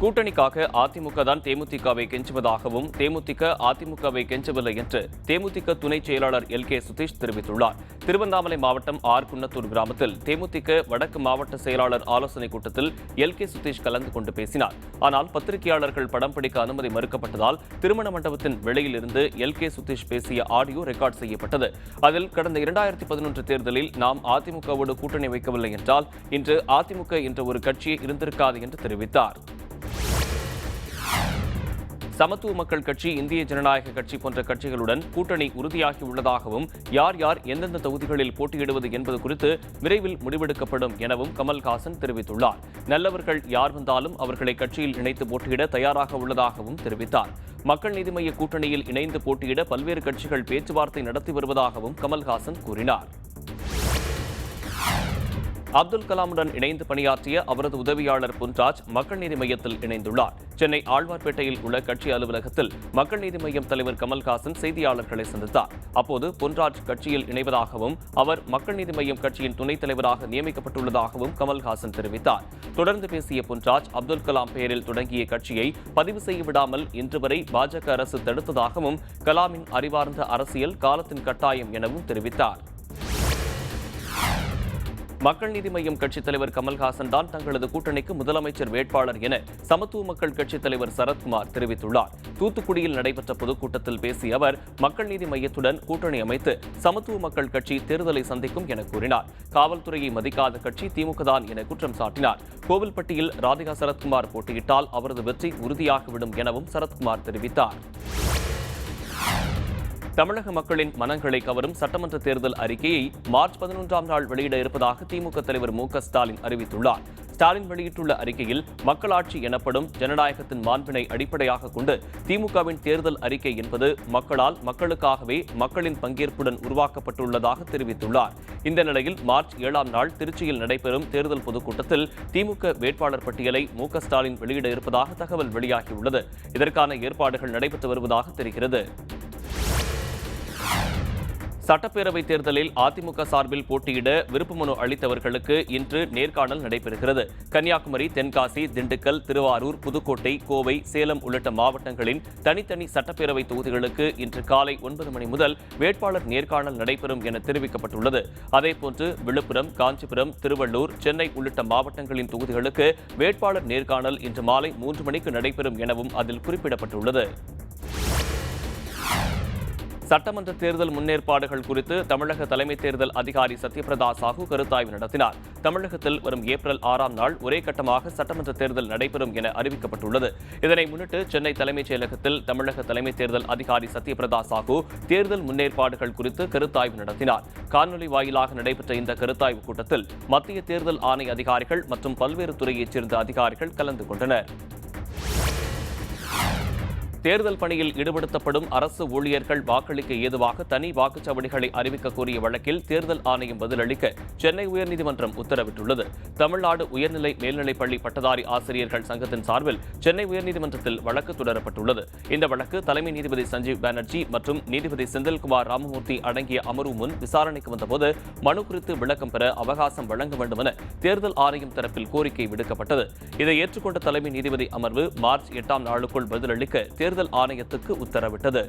கூட்டணிக்காக அதிமுக தான் தேமுதிகவை கெஞ்சுவதாகவும் தேமுதிக அதிமுகவை கெஞ்சவில்லை என்று தேமுதிக துணை செயலாளர் LK சுதீஷ் தெரிவித்துள்ளார். திருவண்ணாமலை மாவட்டம் குன்னத்தூர் கிராமத்தில் தேமுதிக வடக்கு மாவட்ட செயலாளர் ஆலோசனைக் கூட்டத்தில் LK சுதீஷ் கலந்து கொண்டு பேசினார். ஆனால் பத்திரிகையாளர்கள் படம் பிடிக்க அனுமதி மறுக்கப்பட்டதால் திருமண மண்டபத்தின் வெளியில் இருந்து LK சுதீஷ் பேசிய ஆடியோ ரெக்கார்ட் செய்யப்பட்டது. அதில் கடந்த 2011 தேர்தலில் நாம் அதிமுகவோடு கூட்டணி வைக்கவில்லை என்றால் இன்று அதிமுக என்ற ஒரு கட்சியே இருந்திருக்காது என்று தெரிவித்தார். சமத்துவ மக்கள் கட்சி, இந்திய ஜனநாயக கட்சி போன்ற கட்சிகளுடன் கூட்டணி உறுதியாகியுள்ளதாகவும் யார் யார் எந்தெந்த தொகுதிகளில் போட்டியிடுவது என்பது குறித்து விரைவில் முடிவெடுக்கப்படும் எனவும் கமல்ஹாசன் தெரிவித்துள்ளார். நல்லவர்கள் யார் வந்தாலும் அவர்களை கட்சியில் இணைத்து போட்டியிட தயாராக உள்ளதாகவும் தெரிவித்தார். மக்கள் நீதி மய்ய கூட்டணியில் இணைந்து போட்டியிட பல்வேறு கட்சிகள் பேச்சுவார்த்தை நடத்தி வருவதாகவும் கமல்ஹாசன் கூறினார். அப்துல் கலாமுடன் இணைந்து பணியாற்றிய அவரது உதவியாளர் பொன்ராஜ் மக்கள் நீதி மய்யத்தில் இணைந்துள்ளார். சென்னை ஆழ்வார்பேட்டையில் உள்ள கட்சி அலுவலகத்தில் மக்கள் நீதி மய்யம் தலைவர் கமல்ஹாசன் செய்தியாளர்களை சந்தித்தார். அப்போது பொன்ராஜ் கட்சியில் இணைவதாகவும் அவர் மக்கள் நீதி மய்யம் கட்சியின் துணைத் தலைவராக நியமிக்கப்பட்டுள்ளதாகவும் கமல்ஹாசன் தெரிவித்தார். தொடர்ந்து பேசிய பொன்ராஜ், அப்துல் கலாம் பெயரில் தொடங்கிய கட்சியை பதிவு செய்ய விடாமல் இன்று வரை பாஜக அரசு தடுத்ததாகவும் கலாமின் அறிவார்ந்த அரசியல் காலத்தின் கட்டாயம் எனவும் தெரிவித்தார். மக்கள் நீதி மய்யம் கட்சித் தலைவர் கமல்ஹாசன் தான் தங்களது கூட்டணிக்கு முதலமைச்சர் வேட்பாளர் என சமத்துவ மக்கள் கட்சித் தலைவர் சரத்குமார் தெரிவித்துள்ளார். தூத்துக்குடியில் நடைபெற்ற பொதுக்கூட்டத்தில் பேசிய அவர் மக்கள் நீதி மய்யத்துடன் கூட்டணி அமைத்து சமத்துவ மக்கள் கட்சி தேர்தலை சந்திக்கும் என கூறினார். காவல்துறையை மதிக்காத கட்சி திமுக தான் என குற்றம் சாட்டினார். கோவில்பட்டியில் ராதிகா சரத்குமார் போட்டியிட்டால் அவரது வெற்றி உறுதியாகிவிடும் எனவும் சரத்குமார் தெரிவித்தார். தமிழக மக்களின் மனங்களை கவரும் சட்டமன்ற தேர்தல் அறிக்கையை மார்ச் 11ஆம் நாள் வெளியிட இருப்பதாக திமுக தலைவர் மு.க. ஸ்டாலின் அறிவித்துள்ளார். ஸ்டாலின் வெளியிட்டுள்ள அறிக்கையில் மக்களாட்சி எனப்படும் ஜனநாயகத்தின் மாண்பினை அடிப்படையாக கொண்டு திமுகவின் தேர்தல் அறிக்கை என்பது மக்களால் மக்களுக்காகவே மக்களின் பங்கேற்புடன் உருவாக்கப்பட்டுள்ளதாக தெரிவித்துள்ளார். இந்த நிலையில் மார்ச் 7ஆம் நாள் திருச்சியில் நடைபெறும் தேர்தல் பொதுக்கூட்டத்தில் திமுக வேட்பாளர் பட்டியலை மு.க. ஸ்டாலின் வெளியிட இருப்பதாக தகவல் வெளியாகியுள்ளது. இதற்கான ஏற்பாடுகள் நடைபெற்று வருவதாக தெரிகிறது. சட்டப்பேரவைத் தேர்தலில் அதிமுக சார்பில் போட்டியிட விருப்பமனு அளித்தவர்களுக்கு இன்று நேர்காணல் நடைபெறுகிறது. கன்னியாகுமரி, தென்காசி, திண்டுக்கல், திருவாரூர், புதுக்கோட்டை, கோவை, சேலம் உள்ளிட்ட மாவட்டங்களின் தனித்தனி சட்டப்பேரவை தொகுதிகளுக்கு இன்று காலை 9 மணி முதல் வேட்பாளர் நேர்காணல் நடைபெறும் என தெரிவிக்கப்பட்டுள்ளது. அதேபோன்று விழுப்புரம், காஞ்சிபுரம், திருவள்ளூர், சென்னை உள்ளிட்ட மாவட்டங்களின் தொகுதிகளுக்கு வேட்பாளர் நேர்காணல் இன்று மாலை 3 மணிக்கு நடைபெறும் எனவும் அதில் குறிப்பிடப்பட்டுள்ளது. சட்டமன்ற தேர்தல் முன்னேற்பாடுகள் குறித்து தமிழக தலைமை தேர்தல் அதிகாரி சத்யபிரதா சாஹூ கருத்தாய்வு நடத்தினார். தமிழகத்தில் வரும் ஏப்ரல் 6ஆம் நாள் ஒரே கட்டமாக சட்டமன்ற தேர்தல் நடைபெறும் என அறிவிக்கப்பட்டுள்ளது. இதனை முன்னிட்டு சென்னை தலைமைச் செயலகத்தில் தமிழக தலைமை தேர்தல் அதிகாரி சத்யபிரதா சாஹூ தேர்தல் முன்னேற்பாடுகள் குறித்து கருத்தாய்வு நடத்தினார். காணொலி வாயிலாக நடைபெற்ற இந்த கருத்தாய்வு கூட்டத்தில் மத்திய தேர்தல் ஆணைய அதிகாரிகள் மற்றும் பல்வேறு துறையைச் சேர்ந்த அதிகாரிகள் கலந்து கொண்டனர். தேர்தல் பணியில் ஈடுபடுத்தப்படும் அரசு ஊழியர்கள் வாக்களிக்க ஏதுவாக தனி வாக்குச்சாவடிகளை அறிவிக்க கோரிய வழக்கில் தேர்தல் ஆணையம் பதிலளிக்க சென்னை உயர்நீதிமன்றம் உத்தரவிட்டுள்ளது. தமிழ்நாடு உயர்நிலை மேல்நிலைப்பள்ளி பட்டதாரி ஆசிரியர்கள் சங்கத்தின் சார்பில் சென்னை உயர்நீதிமன்றத்தில் வழக்கு தொடரப்பட்டுள்ளது. இந்த வழக்கு தலைமை நீதிபதி சஞ்சீவ் பானர்ஜி மற்றும் நீதிபதி செந்தில்குமார் ராமமூர்த்தி அடங்கிய அமர்வு முன் விசாரணைக்கு வந்தபோது மனு குறித்து விளக்கம் பெற அவகாசம் வழங்க வேண்டும் என தேர்தல் ஆணையம் தரப்பில் கோரிக்கை விடுக்கப்பட்டது. இதை ஏற்றுக்கொண்ட தலைமை நீதிபதி அமர்வு மார்ச் 8ஆம் நாளுக்குள் பதிலளிக்க தேர்தல் ஆணையத்துக்கு உத்தரவிட்டது.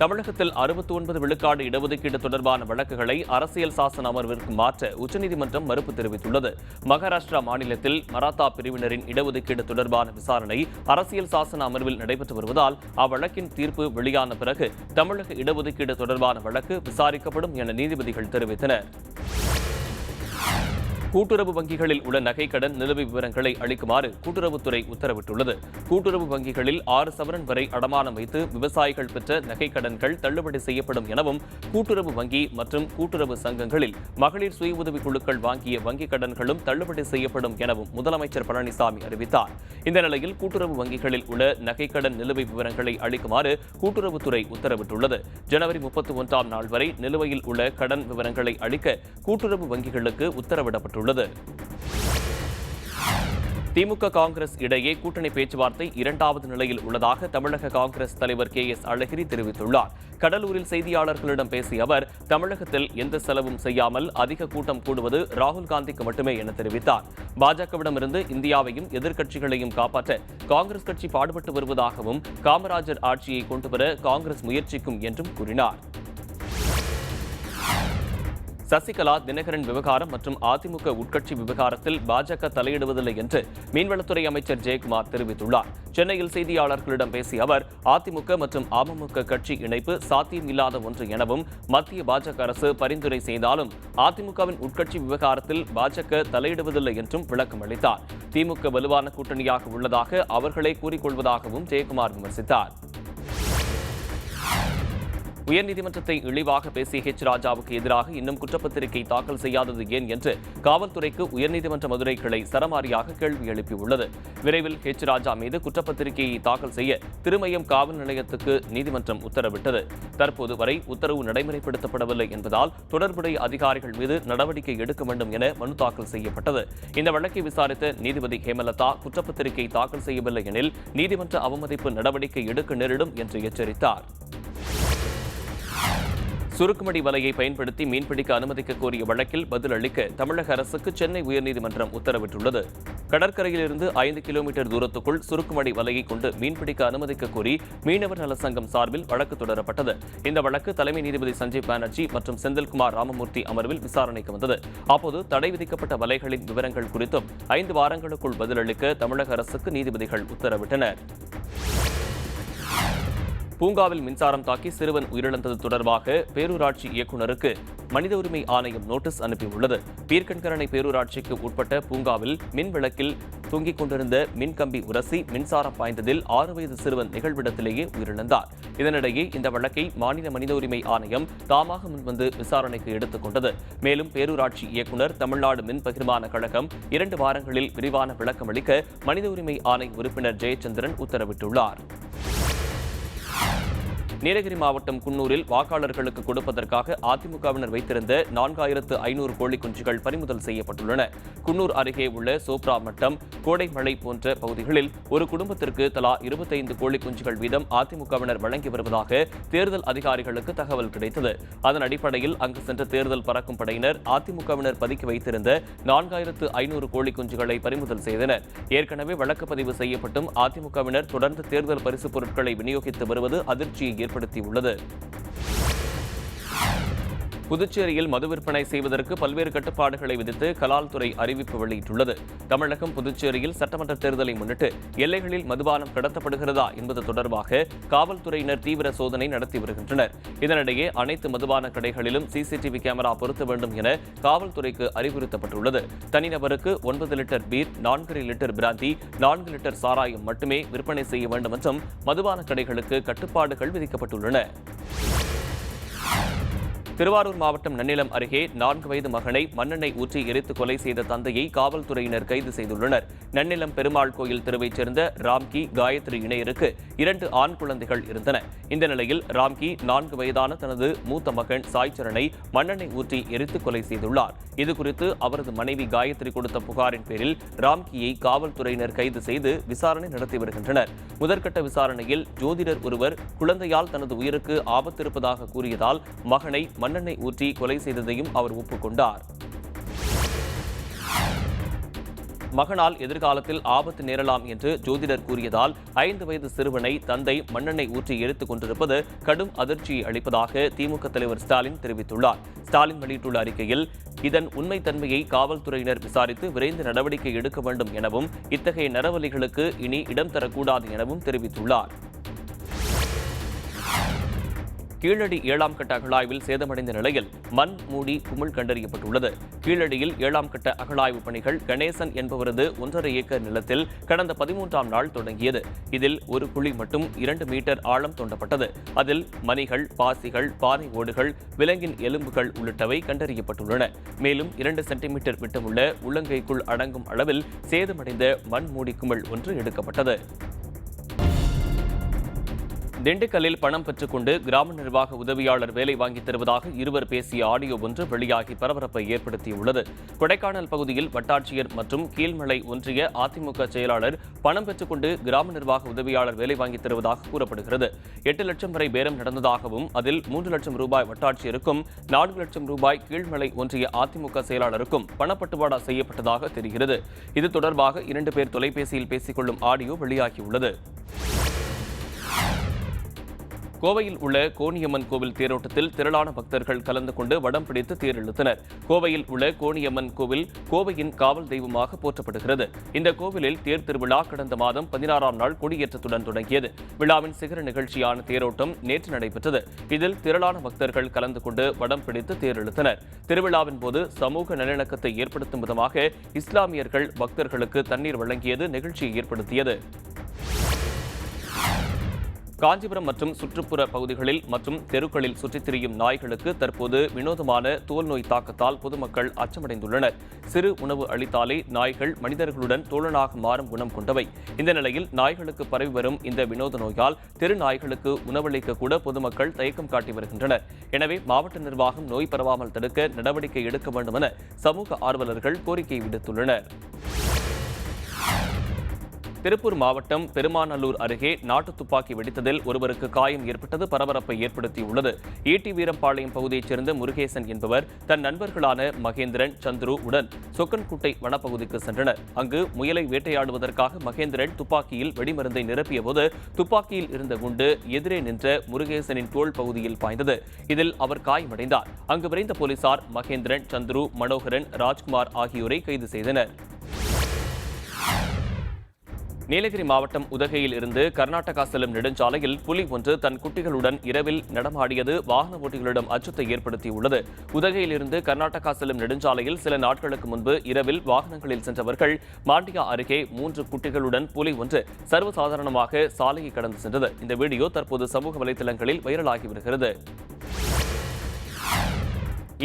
தமிழகத்தில் 69 விழுக்காடு இடஒதுக்கீடு தொடர்பான வழக்குகளை அரசியல் சாசன அமர்விற்கு மாற்ற உச்சநீதிமன்றம் மறுப்பு தெரிவித்துள்ளது. மகாராஷ்டிரா மாநிலத்தில் மராத்தா பிரிவினரின் இடஒதுக்கீடு தொடர்பான விசாரணை அரசியல் சாசன அமர்வில் நடைபெற்று வருவதால் அவ்வழக்கின் தீர்ப்பு வெளியான பிறகு தமிழக இடஒதுக்கீடு தொடர்பான வழக்கு விசாரிக்கப்படும் என நீதிபதிகள் தெரிவித்தனர். கூட்டுறவு வங்கிகளில் உள்ள நகைக்கடன் நிலுவை விவரங்களை அளிக்குமாறு கூட்டுறவுத்துறை உத்தரவிட்டுள்ளது. கூட்டுறவு வங்கிகளில் 6 சவரன் வரை அடமானம் வைத்து விவசாயிகள் பெற்ற நகைக்கடன்கள் தள்ளுபடி செய்யப்படும் எனவும் கூட்டுறவு வங்கி மற்றும் கூட்டுறவு சங்கங்களில் மகளிர் சுய உதவிக் குழுக்கள் வாங்கிய வங்கிக் கடன்களும் தள்ளுபடி செய்யப்படும் எனவும் முதலமைச்சர் பழனிசாமி அறிவித்தார். இந்த நிலையில் கூட்டுறவு வங்கிகளில் உள்ள நகைக்கடன் நிலுவை விவரங்களை அளிக்குமாறு கூட்டுறவுத்துறை உத்தரவிட்டுள்ளது. ஜனவரி 31ஆம் நாள் வரை நிலுவையில் உள்ள கடன் விவரங்களை அளிக்க கூட்டுறவு வங்கிகளுக்கு உத்தரவிடப்பட்டுள்ளது. திமுக காங்கிரஸ் இடையே கூட்டணி பேச்சுவார்த்தை இரண்டாவது நிலையில் உள்ளதாக தமிழக காங்கிரஸ் தலைவர் KS அழகிரி தெரிவித்துள்ளார். கடலூரில் செய்தியாளர்களிடம் பேசிய அவர், தமிழகத்தில் எந்த செலவும் செய்யாமல் அதிக கூட்டம் கூடுவது ராகுல் காந்திக்கு மட்டுமே என தெரிவித்தார். பாஜகவிடமிருந்து இந்தியாவையும் எதிர்க்கட்சிகளையும் காப்பாற்ற காங்கிரஸ் கட்சி பாடுபட்டு வருவதாகவும், காமராஜர் ஆட்சியை கொண்டுவர காங்கிரஸ் முயற்சிக்கும் என்றும் கூறினார். சசிகலா, தினகரன் விவகாரம் மற்றும் அதிமுக உட்கட்சி விவகாரத்தில் பாஜக தலையிடுவதில்லை என்று மீன்வளத்துறை அமைச்சர் ஜெயக்குமார் தெரிவித்துள்ளார். சென்னையில் செய்தியாளர்களிடம் பேசிய அவர், அதிமுக மற்றும் அமமுக கட்சி இணைப்பு சாத்தியமில்லாத ஒன்று எனவும், மத்திய பாஜக அரசு பரிந்துரை செய்தாலும் அதிமுகவின் உட்கட்சி விவகாரத்தில் பாஜக தலையிடுவதில்லை என்றும் விளக்கம் அளித்தார். திமுக வலுவான கூட்டணியாக உள்ளதாக அவர்களே கூறிக்கொள்வதாகவும் ஜெயக்குமார் விமர்சித்தார். உயர்நீதிமன்றத்தை இழிவாக பேசிய ராஜாவுக்கு எதிராக இன்னும் குற்றப்பத்திரிகை தாக்கல் செய்யாதது ஏன் என்று காவல்துறைக்கு உயர்நீதிமன்ற மதுரை கிளை சரமாரியாக கேள்வி எழுப்பியுள்ளது. விரைவில் ராஜா மீது குற்றப்பத்திரிகையை தாக்கல் செய்ய திருமயம் காவல் நிலையத்துக்கு நீதிமன்றம் உத்தரவிட்டது. தற்போது வரை உத்தரவு நடைமுறைப்படுத்தப்படவில்லை என்பதால் தொடர்புடைய அதிகாரிகள் மீது நடவடிக்கை எடுக்க வேண்டும் என மனு தாக்கல் செய்யப்பட்டது. இந்த வழக்கை விசாரித்த நீதிபதி ஹேமலதா, குற்றப்பத்திரிகை தாக்கல் செய்யவில்லை எனில் நீதிமன்ற அவமதிப்பு நடவடிக்கை எடுக்க நேரிடும் என்று எச்சரித்தார். சுருக்குமடி வலையை பயன்படுத்தி மீன்பிடிக்க அனுமதிக்க கோரிய வழக்கில் பதில் அளிக்க தமிழக அரசுக்கு சென்னை உயர்நீதிமன்றம் உத்தரவிட்டுள்ளது. கடற்கரையிலிருந்து 5 கிலோமீட்டர் தூரத்துக்குள் சுருக்குமடி வலையை கொண்டு மீன்பிடிக்க அனுமதிக்க கோரி மீனவர் நல சங்கம் சார்பில் வழக்கு தொடரப்பட்டது. இந்த வழக்கு தலைமை நீதிபதி சஞ்சீப் பானர்ஜி மற்றும் செந்தில்குமார் ராமமூர்த்தி அமர்வில் விசாரணைக்கு வந்தது. அப்போது தடை விதிக்கப்பட்ட வலைகளின் விவரங்கள் குறித்தும் 5 வாரங்களுக்குள் பதிலளிக்க தமிழக அரசுக்கு நீதிபதிகள் உத்தரவிட்டனர். பூங்காவில் மின்சாரம் தாக்கி சிறுவன் உயிரிழந்தது தொடர்பாக பேரூராட்சி இயக்குநருக்கு மனித உரிமை ஆணையம் நோட்டீஸ் அனுப்பியுள்ளது. பீர்க்கன்கரணை பேரூராட்சிக்கு உட்பட்ட பூங்காவில் மின் விளக்கில் தொங்கிக் கொண்டிருந்த மின்கம்பி உரசி மின்சாரம் பாய்ந்ததில் 6 வயது சிறுவன் நிகழ்விடத்திலேயே உயிரிழந்தார். இதனிடையே இந்த வழக்கை மாநில மனித உரிமை ஆணையம் தாமாக முன்வந்து விசாரணைக்கு எடுத்துக் கொண்டது. மேலும் பேரூராட்சி இயக்குநர், தமிழ்நாடு மின் பகிர்மான கழகம் 2 வாரங்களில் விரிவான விளக்கம் அளிக்க மனித உரிமை ஆணைய உறுப்பினர் ஜெயச்சந்திரன் உத்தரவிட்டுள்ளார். நீலகிரி மாவட்டம் குன்னூரில் வாக்காளர்களுக்கு கொடுப்பதற்காக அதிமுகவினர் வைத்திருந்த 4500 கோழி குஞ்சுகள் பறிமுதல் செய்யப்பட்டுள்ளன. குன்னூர் அருகே உள்ள சோப்ரா மட்டம், கோடைமலை போன்ற பகுதிகளில் ஒரு குடும்பத்திற்கு தலா 25 கோழி குஞ்சுகள் வீதம் அதிமுகவினர் வழங்கி வருவதாக தேர்தல் அதிகாரிகளுக்கு தகவல் கிடைத்தது. அதன் அடிப்படையில் அங்கு சென்ற தேர்தல் பறக்கும் படையினர் அதிமுகவினர் பதுக்கி வைத்திருந்த 4500 கோழி குஞ்சுகளை பறிமுதல் செய்தனர். ஏற்கனவே வழக்கு பதிவு செய்யப்பட்டும் அதிமுகவினர் தொடர்ந்து தேர்தல் பரிசுப் பொருட்களை விநியோகித்து வருவது அதிர்ச்சியை ஏற்படுத்தியுள்ளது. புதுச்சேரியில் மது விற்பனை செய்வதற்கு பல்வேறு கட்டுப்பாடுகளை விதித்து கலால் துறை அறிவிப்பு வெளியிட்டுள்ளது. தமிழகம், புதுச்சேரியில் சட்டமன்ற தேர்தலை முன்னிட்டு எல்லைகளில் மதுபானம் கடத்தப்படுகிறதா என்பது தொடர்பாக காவல்துறையினர் தீவிர சோதனை நடத்தி வருகின்றனர். இதனிடையே அனைத்து மதுபான கடைகளிலும் CCTV கேமரா பொருத்த வேண்டும் என காவல்துறைக்கு அறிவுறுத்தப்பட்டுள்ளது. தனிநபருக்கு 9 லிட்டர் பீர், 4 லிட்டர் பிராந்தி, 4 லிட்டர் சாராயம் மட்டுமே விற்பனை செய்ய வேண்டும் என்றும் மதுபான கடைகளுக்கு கட்டுப்பாடுகள் விதிக்கப்பட்டுள்ளன. திருவாரூர் மாவட்டம் நன்னிலம் அருகே 4 வயது மகனை மண்ணெண்ணெய் ஊற்றி எரித்து கொலை செய்த தந்தையை காவல்துறையினர் கைது செய்துள்ளனர். நன்னிலம் பெருமாள் கோயில் தெருவைச் சேர்ந்த ராம்கி, காயத்ரி இணையருக்கு 2 ஆண் குழந்தைகள் இருந்தன. இந்த நிலையில் ராம்கி 4 வயதான தனது மூத்த மகன் சாய்சரனை மண்ணெண்ணெய் ஊற்றி எரித்து கொலை செய்துள்ளார். இதுகுறித்து அவரது மனைவி காயத்ரி கொடுத்த புகாரின் பேரில் ராம்கியை காவல்துறையினர் கைது செய்து விசாரணை நடத்தி வருகின்றனர். முதற்கட்ட விசாரணையில் ஜோதிடர் ஒருவர் குழந்தையால் தனது உயிருக்கு ஆபத்து இருப்பதாக கூறியதால் மகனை மண்ணெண்ணெய் ஊற்றி கொலை செய்ததையும் அவர் ஒப்புக்கொண்டார். மகனால் எதிர்காலத்தில் ஆபத்து நேரலாம் என்று ஜோதிடர் கூறியதால் 5 வயது சிறுவனை தந்தை மண்ணெண்ணெய் ஊற்றி எரித்துக் கொண்டிருப்பது கடும் அதிர்ச்சியை அளிப்பதாக திமுக தலைவர் ஸ்டாலின் தெரிவித்துள்ளார். ஸ்டாலின் வெளியிட்டுள்ள அறிக்கையில், இதன் உண்மைத்தன்மையை காவல்துறையினர் விசாரித்து விரைந்து நடவடிக்கை எடுக்க வேண்டும் எனவும், இத்தகைய நரவலிகளுக்கு இனி இடம் தரக்கூடாது எனவும் தெரிவித்துள்ளார். கீழடி 7ஆம் கட்ட அகழாய்வில் சேதமடைந்த நிலையில் மண் மூடி குமிழ் கண்டறியப்பட்டுள்ளது. கீழடியில் 7ஆம் கட்ட அகழாய்வு பணிகள் கணேசன் என்பவரது 1.5 ஏக்கர் நிலத்தில் கடந்த 13ஆம் நாள் தொடங்கியது. இதில் ஒரு குழி மட்டும் 2 மீட்டர் ஆழம் தோண்டப்பட்டது. அதில் மணிகள், பாசிகள், பானை ஓடுகள், விலங்கின் எலும்புகள் உள்ளிட்டவை கண்டறியப்பட்டுள்ளன. மேலும் 2 சென்டிமீட்டர் விட்டமுள்ள உள்ளங்கைக்குள் அடங்கும் அளவில் சேதமடைந்த மண் மூடி குமிழ் ஒன்று எடுக்கப்பட்டது. திண்டுக்கல்லில் பணம் பெற்றுக்கொண்டு கிராம நிர்வாக உதவியாளர் வேலை வாங்கித் தருவதாக இருவர் பேசிய ஆடியோ ஒன்று வெளியாகி பரபரப்பை ஏற்படுத்தியுள்ளது. கொடைக்கானல் பகுதியில் வட்டாட்சியர் மற்றும் கீழ்மலை ஒன்றிய அதிமுக செயலாளர் பணம் பெற்றுக்கொண்டு கிராம நிர்வாக உதவியாளர் வேலை வாங்கித் தருவதாக கூறப்படுகிறது. 8 லட்சம் வரை பேரம் நடந்ததாகவும் அதில் 3 லட்சம் ரூபாய் வட்டாட்சியருக்கும் 4 லட்சம் ரூபாய் கீழ்மலை ஒன்றிய அதிமுக செயலாளருக்கும் பணப்பட்டுவாடா செய்யப்பட்டதாக தெரிகிறது. இது தொடர்பாக 2 பேர் தொலைபேசியில் பேசிக் கொள்ளும் ஆடியோ வெளியாகியுள்ளது. கோவையில் உள்ள கோணியம்மன் கோவில் தேரோட்டத்தில் திரளான பக்தர்கள் கலந்து கொண்டு வடம் பிடித்து தேர் இழுத்தனர். கோவையில் உள்ள கோணியம்மன் கோவில் கோவையின் காவல் தெய்வமாக போற்றப்படுகிறது. இந்த கோவிலில் தேர் திருவிழா கடந்த மாதம் 16ஆம் நாள் கொடியேற்றத்துடன் தொடங்கியது. விழாவின் சிகர நிகழ்ச்சியான தேரோட்டம் நேற்று நடைபெற்றது. இதில் திரளான பக்தர்கள் கலந்து கொண்டு வடம் பிடித்து தேர் இழுத்தனர். திருவிழாவின் போது சமூக நல்லிணக்கத்தை ஏற்படுத்தும் விதமாக இஸ்லாமியர்கள் பக்தர்களுக்கு தண்ணீர் வழங்கியது நிகழ்ச்சியை ஏற்படுத்தியது. காஞ்சிபுரம் மற்றும் சுற்றுப்புற பகுதிகளில் மற்றும் தெருக்களில் சுற்றித் திரியும் நாய்களுக்கு தற்போது வினோதமான தோல் நோய் தாக்கத்தால் பொதுமக்கள் அச்சமடைந்துள்ளனர். சிறு உணவு அளித்தாலே நாய்கள் மனிதர்களுடன் தோழனாக மாறும் குணம் கொண்டவை. இந்த நிலையில் நாய்களுக்கு பரவி வரும் இந்த வினோத நோயால் தெரு நாய்களுக்கு உணவளிக்க கூட பொதுமக்கள் தயக்கம் காட்டி வருகின்றனர். எனவே மாவட்ட நிர்வாகம் நோய் பரவாமல் தடுக்க நடவடிக்கை எடுக்க வேண்டும் என சமூக ஆர்வலர்கள் கோரிக்கை விடுத்துள்ளனர். திருப்பூர் மாவட்டம் பெருமாநல்லூர் அருகே நாட்டு துப்பாக்கி வெடித்ததில் ஒருவருக்கு காயம் ஏற்பட்டது பரபரப்பை ஏற்படுத்தியுள்ளது. ஈட்டி வீரம்பாளையம் பகுதியைச் சேர்ந்த முருகேசன் என்பவர் தன் நண்பர்களான மகேந்திரன், சந்துரு உடன் சொக்கன்குட்டை வனப்பகுதிக்கு சென்றனர். அங்கு முயலை வேட்டையாடுவதற்காக மகேந்திரன் துப்பாக்கியில் வெடிமருந்தை நிரப்பிய போது துப்பாக்கியில் இருந்த குண்டு எதிரே நின்ற முருகேசனின் தோள் பகுதியில் பாய்ந்தது. இதில் அவர் காயமடைந்தார். அங்கு விரைந்த போலீசார் மகேந்திரன், சந்துரு, மனோகரன், ராஜ்குமார் ஆகியோரை கைது செய்தனர். நீலகிரி மாவட்டம் உதகையில் இருந்து கர்நாடகா செல்லும் நெடுஞ்சாலையில் புலி ஒன்று தன் குட்டிகளுடன் இரவில் நடமாடியது வாகன ஓட்டிகளிடம் அச்சத்தை ஏற்படுத்தியுள்ளது. உதகையில் இருந்து கர்நாடகா செல்லும் நெடுஞ்சாலையில் சில நாட்களுக்கு முன்பு இரவில் வாகனங்களில் சென்றவர்கள் மாண்டியா அருகே 3 குட்டிகளுடன் புலி ஒன்று சர்வசாதாரணமாக சாலையை கடந்து சென்றது. இந்த வீடியோ தற்போது சமூக வலைதளங்களில் வைரலாகி வருகிறது.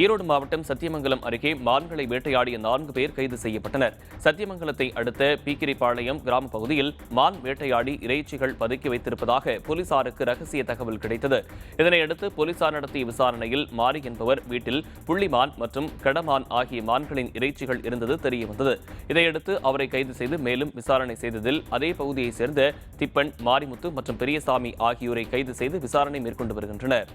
ஈரோடு மாவட்டம் சத்தியமங்கலம் அருகே மான்களை வேட்டையாடிய 4 பேர் கைது செய்யப்பட்டனர். சத்தியமங்கலத்தை அடுத்த பீக்கிரிப்பாளையம் கிராம பகுதியில் மான் வேட்டையாடி இறைச்சிகள் பதுக்கி வைத்திருப்பதாக போலீசாருக்கு ரகசிய தகவல் கிடைத்தது. இதனையடுத்து போலீசார் நடத்திய விசாரணையில் மாரி என்பவர் வீட்டில் புள்ளிமான் மற்றும் கடமான் ஆகிய மான்களின் இறைச்சிகள் இருந்தது தெரியவந்தது. இதையடுத்து அவரை கைது செய்து மேலும் விசாரணை செய்ததில் அதே பகுதியைச் சேர்ந்த திப்பன், மாரிமுத்து மற்றும் பெரியசாமி ஆகியோரை கைது செய்து விசாரணை மேற்கொண்டு வருகின்றனர்.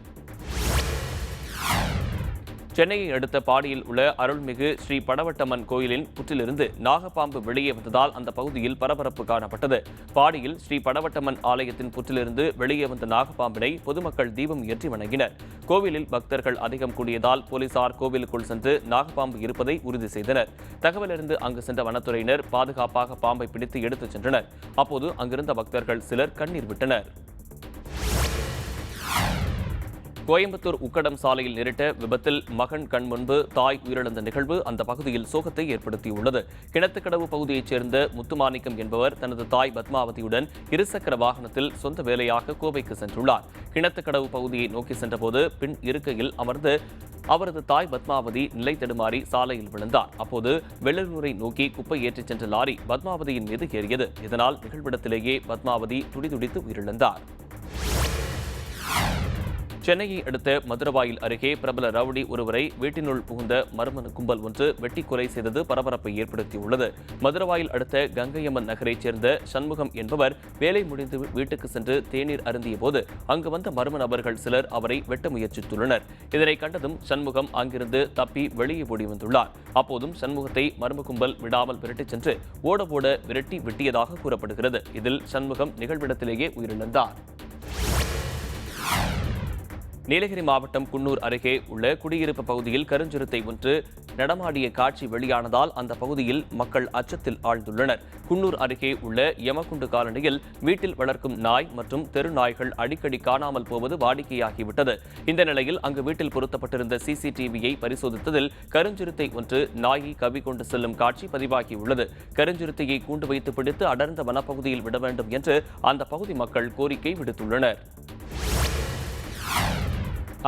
சென்னையை அடுத்த பாடியில் உள்ள அருள்மிகு ஸ்ரீ படவட்டம்மன் கோயிலின் புற்றிலிருந்து நாகப்பாம்பு வெளியே வந்ததால் அந்த பகுதியில் பரபரப்பு காணப்பட்டது. பாடியில் ஸ்ரீ படவட்டம்மன் ஆலயத்தின் புற்றிலிருந்து வெளியே வந்த நாகப்பாம்பினை பொதுமக்கள் தீபம் ஏற்றி வணங்கினர். கோவிலில் பக்தர்கள் அதிகம் கூடியதால் போலீசார் கோவிலுக்குள் சென்று நாகப்பாம்பு இருப்பதை உறுதி செய்தனர். தகவலறிந்து அங்கு சென்ற வனத்துறையினர் பாதுகாப்பாக பாம்பை பிடித்து எடுத்துச் சென்றனர். அப்போது அங்கிருந்த பக்தர்கள் சிலர் கண்ணீர் விட்டனர். கோயம்புத்தூர் உக்கடம் சாலையில் நேரிட்ட விபத்தில் மகன் கண் முன்பு தாய் உயிரிழந்த நிகழ்வு அந்த பகுதியில் சோகத்தை ஏற்படுத்தியுள்ளது. கிணத்துக்கடவு பகுதியைச் சேர்ந்த முத்துமாணிக்கம் என்பவர் தனது தாய் பத்மாவதியுடன் இருசக்கர வாகனத்தில் சொந்த வேலையாக கோவைக்கு சென்றுள்ளார். கிணத்துக்கடவு பகுதியை நோக்கி சென்றபோது பின் இருக்கையில் அமர்ந்து அவரது தாய் பத்மாவதி நிலை தடுமாறி சாலையில் விழுந்தார். அப்போது வெள்ளலூரை நோக்கி குப்பை ஏற்றிச் சென்ற லாரி பத்மாவதியின் மீது ஏறியது. இதனால் நிகழ்விடத்திலேயே பத்மாவதி துடிதுடித்து உயிரிழந்தார். சென்னையை அடுத்த மதுரவாயில் அருகே பிரபல ரவுடி ஒருவரை வீட்டினுள் புகுந்த மர்ம கும்பல் ஒன்று வெட்டி கொலை செய்தது பரபரப்பை ஏற்படுத்தியுள்ளது. மதுரவாயில் அடுத்த கங்கையம்மன் நகரைச் சேர்ந்த சண்முகம் என்பவர் வேலை முடிந்து வீட்டுக்கு சென்று தேநீர் அருந்திய போது அங்கு வந்த மர்ம நபர்கள் சிலர் அவரை வெட்ட முயற்சித்துள்ளனர். இதனை கண்டதும் சண்முகம் அங்கிருந்து தப்பி வெளியே ஓடி வந்துள்ளார். அப்போதும் சண்முகத்தை மர்ம கும்பல் விடாமல் விரட்டிச் சென்று ஓட விரட்டி வெட்டியதாக கூறப்படுகிறது. இதில் சண்முகம் நிகழ்விடத்திலேயே உயிரிழந்தார். நீலகிரி மாவட்டம் குன்னூர் அருகே உள்ள குடியிருப்பு பகுதியில் கருஞ்சிறுத்தை ஒன்று நடமாடிய காட்சி வெளியானதால் அந்த பகுதியில் மக்கள் அச்சத்தில் ஆழ்ந்துள்ளனர். குன்னூர் அருகே உள்ள யமகுண்டு காலனியில் வீட்டில் வளர்க்கும் நாய் மற்றும் தெரு நாய்கள் அடிக்கடி காணாமல் போவது வாடிக்கையாகிவிட்டது. இந்த நிலையில் அங்கு வீட்டில் பொருத்தப்பட்டிருந்த சிசிடிவியை பரிசோதித்ததில் கருஞ்சிறுத்தை ஒன்று நாயை கவி கொண்டு செல்லும் காட்சி பதிவாகியுள்ளது. கருஞ்சிறுத்தையை கூண்டு வைத்து பிடித்து அடர்ந்த வனப்பகுதியில் விட வேண்டும் என்று அந்த பகுதி மக்கள் கோரிக்கை விடுத்துள்ளனர்.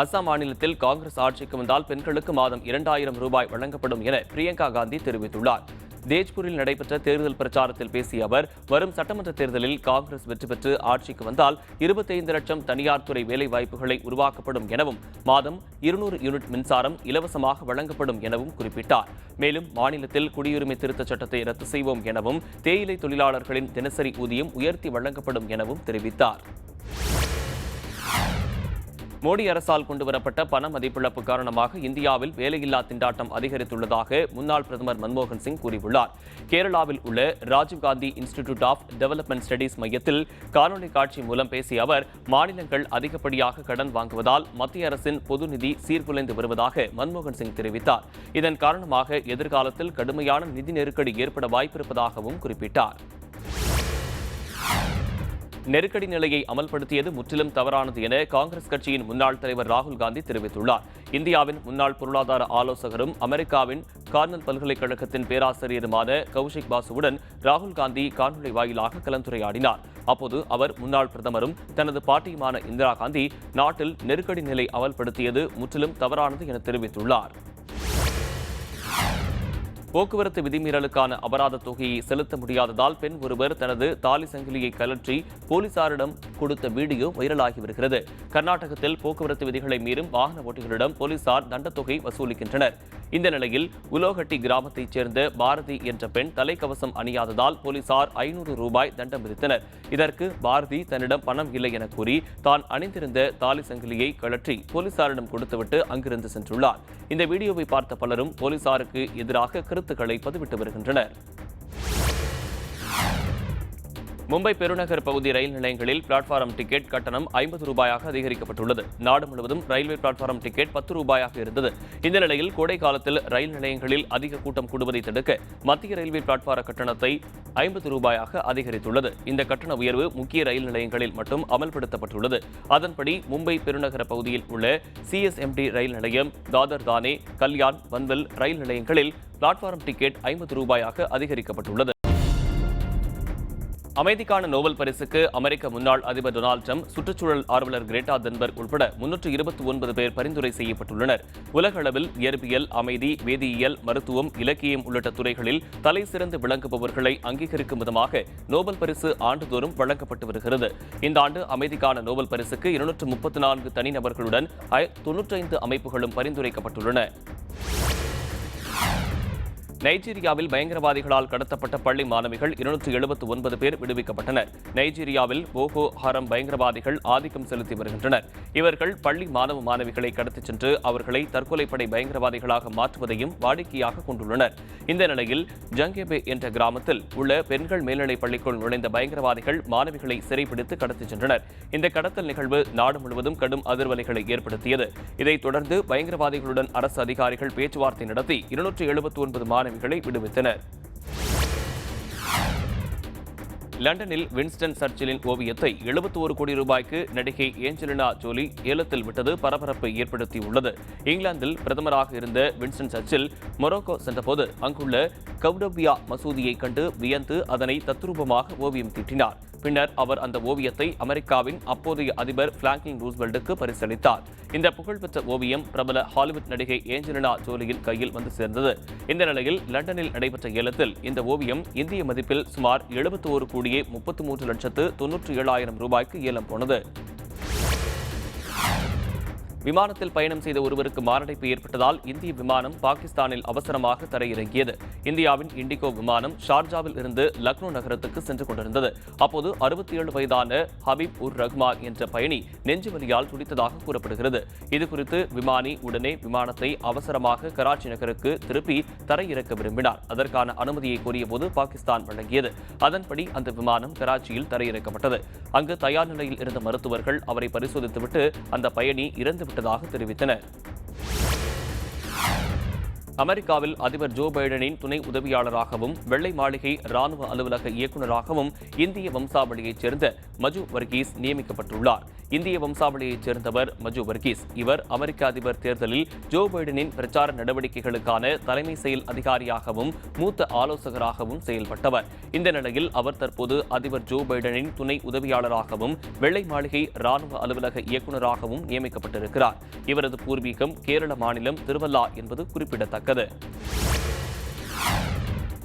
அசாம் மாநிலத்தில் காங்கிரஸ் ஆட்சிக்கு வந்தால் பெண்களுக்கு மாதம் 2000 ரூபாய் வழங்கப்படும் என பிரியங்கா காந்தி தெரிவித்துள்ளார். தேஜ்பூரில் நடைபெற்ற தேர்தல் பிரச்சாரத்தில் பேசிய அவர், வரும் சட்டமன்ற தேர்தலில் காங்கிரஸ் வெற்றி பெற்று ஆட்சிக்கு வந்தால் 25 லட்சம் தனியார் துறை வேலைவாய்ப்புகளை உருவாக்கப்படும் எனவும், மாதம் 200 யூனிட் மின்சாரம் இலவசமாக வழங்கப்படும் எனவும் குறிப்பிட்டார். மேலும் மாநிலத்தில் குடியுரிமை திருத்தச் சட்டத்தை ரத்து செய்வோம் எனவும், தேயிலை தொழிலாளர்களின் தினசரி ஊதியம் உயர்த்தி வழங்கப்படும் எனவும் தெரிவித்தார். மோடி அரசால் கொண்டுவரப்பட்ட பண மதிப்பிழப்பு காரணமாக இந்தியாவில் வேலையில்லா திண்டாட்டம் அதிகரித்துள்ளதாக முன்னாள் பிரதமர் மன்மோகன் சிங் கூறியுள்ளார். கேரளாவில் உள்ள Rajiv Gandhi institute of development studies மையத்தில் காணொலி காட்சி மூலம் பேசிய அவர், மாநிலங்கள் அதிகப்படியாக கடன் வாங்குவதால் மத்திய அரசின் பொது நிதி சீர்குலைந்து வருவதாக மன்மோகன் சிங் தெரிவித்தார். இதன் காரணமாக எதிர்காலத்தில் கடுமையான நிதி நெருக்கடி ஏற்பட வாய்ப்பிருப்பதாகவும் குறிப்பிட்டார். நெருக்கடி நிலையை அமல்படுத்தியது முற்றிலும் தவறானது என காங்கிரஸ் கட்சியின் முன்னாள் தலைவர் ராகுல் காந்தி தெரிவித்துள்ளார். இந்தியாவின் முன்னாள் பொருளாதார ஆலோசகரும் அமெரிக்காவின் கார்னல் பல்கலைக்கழகத்தின் பேராசிரியருமான கௌஷிக் பாசுவுடன் ராகுல் காந்தி காணொலி வாயிலாக கலந்துரையாடினார். அப்போது அவர், முன்னாள் பிரதமரும் தனது பாட்டியுமான இந்திரா காந்தி நாட்டில் நெருக்கடி நிலை அமல்படுத்தியது முற்றிலும் தவறானது என தெரிவித்துள்ளார். போக்குவரத்து விதிமீறலுக்கான அபராத தொகையை செலுத்த முடியாததால் பெண் ஒருவர் தனது தாலி சங்கிலியை கழற்றி போலீசாரிடம் கொடுத்த வீடியோ வைரலாகி வருகிறது. கர்நாடகத்தில் போக்குவரத்து விதிகளை மீறும் வாகன ஓட்டிகளிடம் போலீசார் தண்டத்தொகை வசூலிக்கின்றனர். இந்த நிலையில் உலோகட்டி கிராமத்தைச் சேர்ந்த பாரதி என்ற பெண் தலைக்கவசம் அணியாததால் போலீசார் 500 ரூபாய் தண்டம் விதித்தனர். இதற்கு பாரதி தன்னிடம் பணம் இல்லை என கூறி தான் அணிந்திருந்த தாலி சங்கிலியை கழற்றி போலீசாரிடம் கொடுத்துவிட்டு அங்கிருந்து சென்றுள்ளார். இந்த வீடியோவை பார்த்த பலரும் போலீசாருக்கு எதிராக கருத்துக்களை பதிவிட்டு வருகின்றனர். மும்பை பெருநகர் பகுதி ரயில் நிலையங்களில் பிளாட்பாரம் டிக்கெட் கட்டணம் 50 ரூபாயாக அதிகரிக்கப்பட்டுள்ளது. நாடு முழுவதும் ரயில்வே பிளாட்பாரம் டிக்கெட் 10 ரூபாயாக இருந்தது. இந்த நிலையில் கோடை காலத்தில் ரயில் நிலையங்களில் அதிக கூட்டம் கூடுவதை தடுக்க மத்திய ரயில்வே பிளாட்பார கட்டணத்தை 50 ரூபாயாக அதிகரித்துள்ளது. இந்த கட்டண உயர்வு முக்கிய ரயில் நிலையங்களில் மட்டும் அமல்படுத்தப்பட்டுள்ளது. அதன்படி மும்பை பெருநகர பகுதியில் உள்ள CSMT ரயில் நிலையம், தாதர், தானே, கல்யாண், பன்வல் ரயில் நிலையங்களில் பிளாட்பாரம் டிக்கெட் 50 ரூபாயாக அதிகரிக்கப்பட்டுள்ளது. அமைதிக்கான நோபல் பரிசுக்கு அமெரிக்க முன்னாள் அதிபர் டொனால்டு ட்ரம்ப், சுற்றுச்சூழல் ஆர்வலர் கிரேட்டா தன்பர்க் உட்பட 329 பேர் பரிந்துரை செய்யப்பட்டுள்ளனர். உலக அளவில் இயற்பியல், அமைதி, வேதியியல், மருத்துவம், இலக்கியம் உள்ளிட்ட துறைகளில் தலை சிறந்து விளங்குபவர்களை அங்கீகரிக்கும் விதமாக நோபல் பரிசு ஆண்டுதோறும் வழங்கப்பட்டு வருகிறது. இந்த ஆண்டு அமைதிக்கான நோபல் பரிசுக்கு 234 தனிநபர்களுடன் 95 அமைப்புகளும் பரிந்துரைக்கப்பட்டுள்ளன. நைஜீரியாவில் பயங்கரவாதிகளால் கடத்தப்பட்ட பள்ளி மாணவிகள் 279 பேர் விடுவிக்கப்பட்டனர். நைஜீரியாவில் போகோ ஹரம் பயங்கரவாதிகள் ஆதிக்கம் செலுத்தி வருகின்றனர். இவர்கள் பள்ளி மாணவ மாணவிகளை கடத்திச் சென்று அவர்களை தற்கொலைப்படை பயங்கரவாதிகளாக மாற்றுவதையும் வாடிக்கையாக கொண்டுள்ளனர். இந்த நிலையில் ஜங்கேபே என்ற கிராமத்தில் உள்ள பெண்கள் மேல்நிலைப் பள்ளிக்குள் நுழைந்த பயங்கரவாதிகள் மாணவிகளை சிறைப்பிடித்து கடத்திச் சென்றனர். இந்த கடத்தல் நிகழ்வு நாடு முழுவதும் கடும் அதிர்வலைகளை ஏற்படுத்தியது. இதைத் தொடர்ந்து பயங்கரவாதிகளுடன் அரசு அதிகாரிகள் பேச்சுவார்த்தை நடத்தி 279 மாணவிகளை விடுவித்தனர். லண்டனில் வின்ஸ்டன் சர்ச்சிலின் ஓவியத்தை 71 கோடி ரூபாய்க்கு நடிகை ஏஞ்சலினா ஜோலி ஏலத்தில் விட்டது பரபரப்பை ஏற்படுத்தியுள்ளது. இங்கிலாந்தில் பிரதமராக இருந்த வின்ஸ்டன் சர்ச்சில் மொரோக்கோ சென்றபோது அங்குள்ள கவுடோபியா மசூதியை கண்டு வியந்து அதனை தத்ரூபமாக ஓவியம் தீட்டினார். பின்னர் அவர் அந்த ஓவியத்தை அமெரிக்காவின் அப்போதைய அதிபர் பிராங்க்லின் ரூஸ்வெல்ட்டுக்கு பரிசளித்தார். இந்த புகழ்பெற்ற ஓவியம் பிரபல ஹாலிவுட் நடிகை ஏஞ்சலினா ஜோலியின் கையில் வந்து சேர்ந்தது. இந்த நிலையில் லண்டனில் நடைபெற்ற ஏலத்தில் இந்த ஓவியம் இந்திய மதிப்பில் சுமார் 71,33,97,000 ரூபாய்க்கு ஏலம் போனது. விமானத்தில் பயணம் செய்த ஒருவருக்கு மாரடைப்பு ஏற்பட்டதால் இந்திய விமானம் பாகிஸ்தானில் அவசரமாக தரையிறங்கியது. இந்தியாவின் இண்டிகோ விமானம் ஷார்ஜாவில் இருந்து லக்னோ நகரத்துக்கு சென்று கொண்டிருந்தது. அப்போது 67 வயதான ஹபீப் உர் ரஹ்மான் என்ற பயணி நெஞ்சுவலியால் துடித்ததாக கூறப்படுகிறது. இதுகுறித்து விமானி உடனே விமானத்தை அவசரமாக கராச்சி நகருக்கு திருப்பி தரையிறக்க விரும்பினார். அதற்கான அனுமதியை கோரியபோது பாகிஸ்தான் வழங்கியது. அதன்படி அந்த விமானம் கராச்சியில் தரையிறக்கப்பட்டது. அங்கு தயார் நிலையில் இருந்த மருத்துவர்கள் அவரை பரிசோதித்துவிட்டு அந்த பயணி இறந்து விட்டதாக தெரிவித்தனர். அமெரிக்காவில் அதிபர் ஜோ பைடனின் துணை உதவியாளராகவும் வெள்ளை மாளிகை ராணுவ அலுவலக இயக்குநராகவும் இந்திய வம்சாவளியைச் சேர்ந்த மஜு வர்கீஸ் நியமிக்கப்பட்டுள்ளார். இந்திய வம்சாவளியைச் சேர்ந்தவர் மஜு வர்கீஸ். இவர் அமெரிக்க அதிபர் தேர்தலில் ஜோ பைடனின் பிரச்சார நடவடிக்கைகளுக்கான தலைமை செயல் அதிகாரியாகவும் மூத்த ஆலோசகராகவும் செயல்பட்டவர். இந்த நிலையில் அவர் தற்போது அதிபர் ஜோ பைடனின் துணை உதவியாளராகவும் வெள்ளை மாளிகை ராணுவ அலுவலக இயக்குநராகவும் நியமிக்கப்பட்டிருக்கிறார். இவரது பூர்வீகம் கேரள மாநிலம் திருவல்லா என்பது குறிப்பிடத்தக்கது.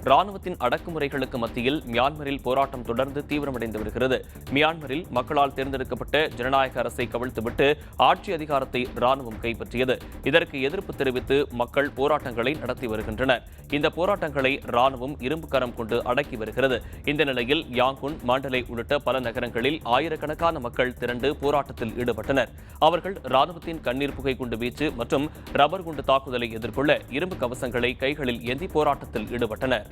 ராணுவத்தின் அடக்குமுறைகளுக்கு மத்தியில் மியான்மரில் போராட்டம் தொடர்ந்து தீவிரமடைந்து வருகிறது. மியான்மரில் மக்களால் தேர்ந்தெடுக்கப்பட்ட ஜனநாயக அரசை கவிழ்த்துவிட்டு ஆட்சி அதிகாரத்தை ராணுவம் கைப்பற்றியது. இதற்கு எதிர்ப்பு தெரிவித்து மக்கள் போராட்டங்களை நடத்தி வருகின்றனர். இந்த போராட்டங்களை ராணுவம் இரும்பு கரம் கொண்டு அடக்கி வருகிறது. இந்த நிலையில் யாங்குன், மாண்டலே உள்ளிட்ட பல நகரங்களில் ஆயிரக்கணக்கான மக்கள் திரண்டு போராட்டத்தில் ஈடுபட்டனர். அவர்கள் ராணுவத்தின் கண்ணீர் புகை குண்டு வீச்சு மற்றும் ரப்பர் குண்டு தாக்குதலை எதிர்கொள்ள இரும்பு கவசங்களை கைகளில் ஏந்தி போராட்டத்தில் ஈடுபட்டனர்.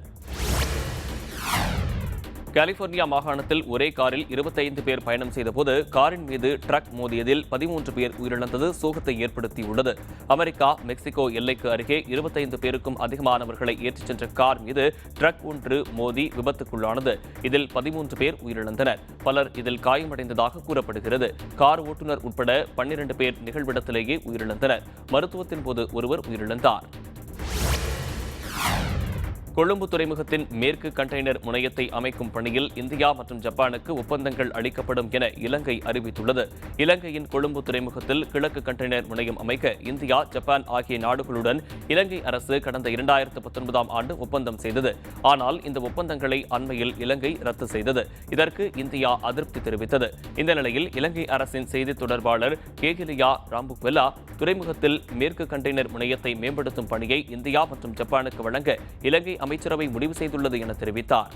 கலிபோர்னியா மாகாணத்தில் ஒரே காரில் 25 பேர் பயணம் செய்தபோது காரின் மீது ட்ரக் மோதியதில் 13 பேர் உயிரிழந்தது சோகத்தை ஏற்படுத்தியுள்ளது. அமெரிக்கா மெக்சிகோ எல்லைக்கு அருகே 25 பேருக்கும் அதிகமானவர்களை ஏற்றிச் சென்ற கார் மீது ட்ரக் ஒன்று மோதி விபத்துக்குள்ளானது. இதில் 13 பேர் உயிரிழந்தனர். பலர் இதில் காயமடைந்ததாக கூறப்படுகிறது. கார் ஓட்டுநர் உட்பட 12 பேர் நிகழ்விடத்திலேயே உயிரிழந்தனர். மருத்துவத்தின் போது ஒருவர் உயிரிழந்தார். கொழும்பு துறைமுகத்தின் மேற்கு கண்டெய்னர் முனையத்தை அமைக்கும் பணியில் இந்தியா மற்றும் ஜப்பானுக்கு ஒப்பந்தங்கள் அளிக்கப்படும் என இலங்கை அறிவித்துள்ளது. இலங்கையின் கொழும்பு துறைமுகத்தில் கிழக்கு கண்டெய்னர் முனையம் அமைக்க இந்தியா, ஜப்பான் ஆகிய நாடுகளுடன் இலங்கை அரசு கடந்த 2019ஆம் ஆண்டு ஒப்பந்தம் செய்தது. ஆனால் இந்த ஒப்பந்தங்களை அண்மையில் இலங்கை ரத்து செய்தது. இதற்கு இந்தியா அதிருப்தி தெரிவித்தது. இந்த நிலையில் இலங்கை அரசின் செய்தி தொடர்பாளர் கேகிலியா ராம்புக்வெல்லா துறைமுகத்தில் மேற்கு கண்டெய்னர் முனையத்தை மேம்படுத்தும் பணியை இந்தியா மற்றும் ஜப்பானுக்கு வழங்க இலங்கை அமைச்சரவை முடிவு செய்துள்ளது என தெரிவித்தார்.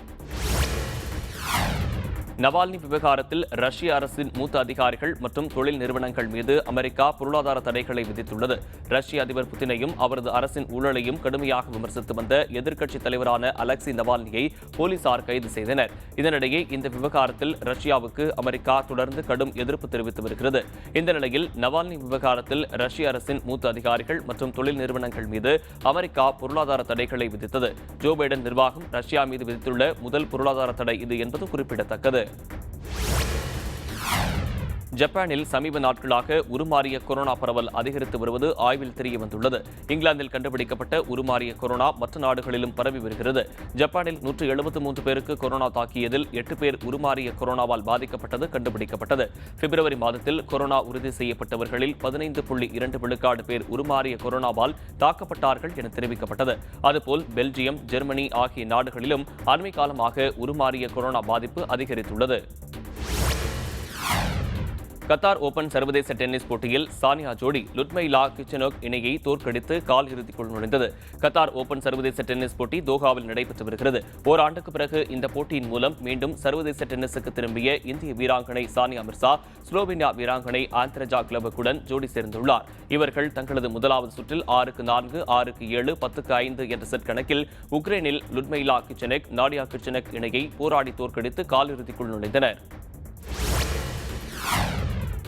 நவால்னி விவகாரத்தில் ரஷ்ய அரசின் மூத்த அதிகாரிகள் மற்றும் தொழில் நிறுவனங்கள் மீது அமெரிக்கா பொருளாதார தடைகளை விதித்துள்ளது. ரஷ்ய அதிபர் புதினையும் அவரது அரசின் ஊழலையும் கடுமையாக விமர்சித்து வந்த எதிர்க்கட்சித் தலைவரான அலெக்சி நவால்னியை போலீசார் கைது செய்தனர். இதனிடையே இந்த விவகாரத்தில் ரஷ்யாவுக்கு அமெரிக்கா தொடர்ந்து கடும் எதிர்ப்பு தெரிவித்து வருகிறது. இந்த நிலையில் நவால்னி விவகாரத்தில் ரஷ்ய அரசின் மூத்த அதிகாரிகள் மற்றும் தொழில் நிறுவனங்கள் மீது அமெரிக்கா பொருளாதார தடைகளை விதித்தது. ஜோ பைடன் நிர்வாகம் ரஷ்யா மீது விதித்துள்ள முதல் பொருளாதார தடை இது என்பது குறிப்பிடத்தக்கது. ஜப்பானில் சமீப நாட்களாக உருமாறிய கொரோனா பரவல் அதிகரித்து வருவது ஆய்வில் தெரியவந்துள்ளது. இங்கிலாந்தில் கண்டுபிடிக்கப்பட்ட உருமாறிய கொரோனா மற்ற நாடுகளிலும் பரவி வருகிறது. ஜப்பானில் 173 பேருக்கு கொரோனா தாக்கியதில் 8 பேர் உருமாறிய கொரோனாவால் பாதிக்கப்பட்டது கண்டுபிடிக்கப்பட்டது. பிப்ரவரி மாதத்தில் கொரோனா உறுதி செய்யப்பட்டவர்களில் 15.2 விழுக்காடு பேர் உருமாறிய கொரோனாவால் தாக்கப்பட்டார்கள் என தெரிவிக்கப்பட்டது. அதுபோல் பெல்ஜியம், ஜெர்மனி ஆகிய நாடுகளிலும் அண்மை காலமாக உருமாறிய கொரோனா பாதிப்பு அதிகரித்துள்ளது. கத்தார் ஓபன் சர்வதேச டென்னிஸ் போட்டியில் சானியா ஜோடி லுட்மைலா கிச்சனோக் இணையை தோற்கடித்து கால் இறுதிக்குள் நுழைந்தது. கத்தார் ஓபன் சர்வதேச டென்னிஸ் போட்டி தோஹாவில் நடைபெற்று வருகிறது. ஓராண்டுக்கு பிறகு இந்த போட்டியின் மூலம் மீண்டும் சர்வதேச டென்னிஸுக்கு திரும்பிய இந்திய வீராங்கனை சானியா மிர்சா ஸ்லோவேனியா வீராங்கனை ஆந்திரஜா கிளபக்குடன் ஜோடி சேர்ந்துள்ளார். இவர்கள் தங்களது முதலாவது சுற்றில் 6-4, 6-7, 10-5 என்ற செட் கணக்கில் உக்ரைனில் லுட்மைலா கிச்சனெக், நாடியா கிச்சனெக் இணையை போராடி தோற்கடித்து காலிறுதிக்குள் நுழைந்தனர்.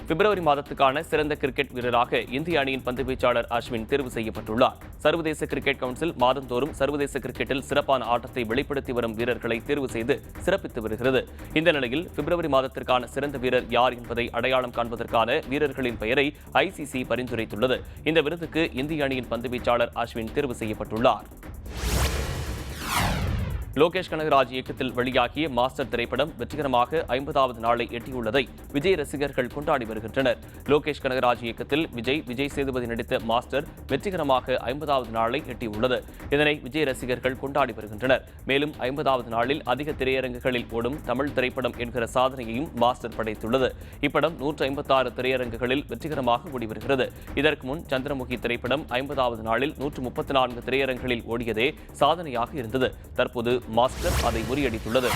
பிப்ரவரி மாதத்துக்கான சிறந்த கிரிக்கெட் வீரராக இந்திய அணியின் பந்து வீச்சாளர் அஸ்வின் தேர்வு செய்யப்பட்டுள்ளார். சர்வதேச கிரிக்கெட் கவுன்சில் மாதந்தோறும் சர்வதேச கிரிக்கெட்டில் சிறப்பான ஆட்டத்தை வெளிப்படுத்தி வரும் வீரர்களை தேர்வு செய்து சிறப்பித்து வருகிறது. இந்த நிலையில் பிப்ரவரி மாதத்திற்கான சிறந்த வீரர் யார் என்பதை அடையாளம் காண்பதற்கான வீரர்களின் பெயரை ICC பரிந்துரைத்துள்ளது. இந்த விருதுக்கு இந்திய அணியின் பந்து வீச்சாளர் அஸ்வின் தேர்வு செய்யப்பட்டுள்ளார். லோகேஷ் கனகராஜ் இயக்கத்தில் வெளியாகிய மாஸ்டர் திரைப்படம் வெற்றிகரமாக 50வது நாளை எட்டியுள்ளதை விஜய் ரசிகர்கள் கொண்டாடி வருகின்றனர். லோகேஷ் கனகராஜ் இயக்கத்தில் விஜய் சேதுபதி நடித்த மாஸ்டர் வெற்றிகரமாக 50வது நாளை எட்டியுள்ளது. இதனை விஜய் ரசிகர்கள் கொண்டாடி வருகின்றனர். மேலும் 50வது நாளில் அதிக திரையரங்குகளில் ஓடும் தமிழ் திரைப்படம் என்கிற சாதனையையும் மாஸ்டர் படைத்துள்ளது. இப்படம் 156 திரையரங்குகளில் வெற்றிகரமாக ஓடிவருகிறது. இதற்கு முன் சந்திரமுகி திரைப்படம் 50வது நாளில் 134 திரையரங்குகளில் ஓடியதே சாதனையாக இருந்தது. தற்போது மாஸ்டர் அதை முறியடித்துள்ளது.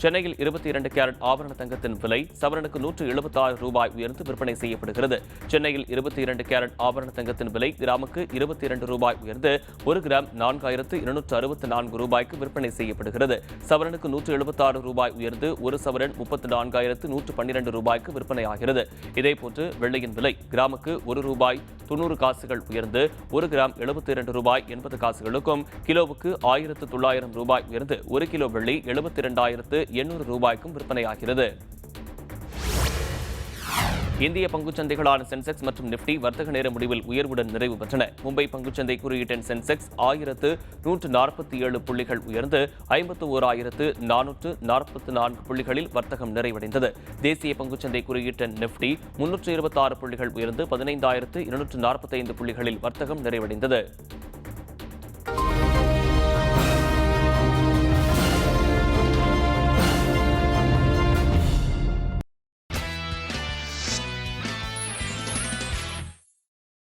சென்னையில் 22 கேரட் ஆபரண தங்கத்தின் விலை சவரனுக்கு 176 ரூபாய் உயர்ந்து விற்பனை செய்யப்படுகிறது. சென்னையில் 22 கேரட் ஆபரண தங்கத்தின் விலை கிராமுக்கு 22 ரூபாய் உயர்ந்து 1 கிராம் 4264 ரூபாய்க்கு விற்பனை செய்யப்படுகிறது. சவரனுக்கு 176 ரூபாய் உயர்ந்து 1 சவரன் 34,112 ரூபாய்க்கு விற்பனையாகிறது. இதேபோன்று வெள்ளையின் விலை கிராமுக்கு 1 ரூபாய் 90 காசுகள் உயர்ந்து 1 கிராம் 72 ரூபாய் 80 காசுகளுக்கும், கிலோவுக்கு 1900 ரூபாய் உயர்ந்து 1 கிலோ வெள்ளி 72,800 ரூபாய்க்கும் விற்பனையாகிறது. இந்திய பங்குச்சந்தைகளான சென்செக்ஸ் மற்றும் நிப்டி வர்த்தக நேர முடிவில் உயர்வுடன் நிறைவு பெற்றன. மும்பை பங்குச்சந்தை குறியீட்டின் சென்செக்ஸ் 1147 புள்ளிகள் உயர்ந்து 51,444 புள்ளிகளில் வர்த்தகம் நிறைவடைந்தது. தேசிய பங்குச்சந்தை குறியீட்டின் நிப்டி 326 புள்ளிகள் உயர்ந்து 15,245 புள்ளிகளில் வர்த்தகம் நிறைவடைந்தது.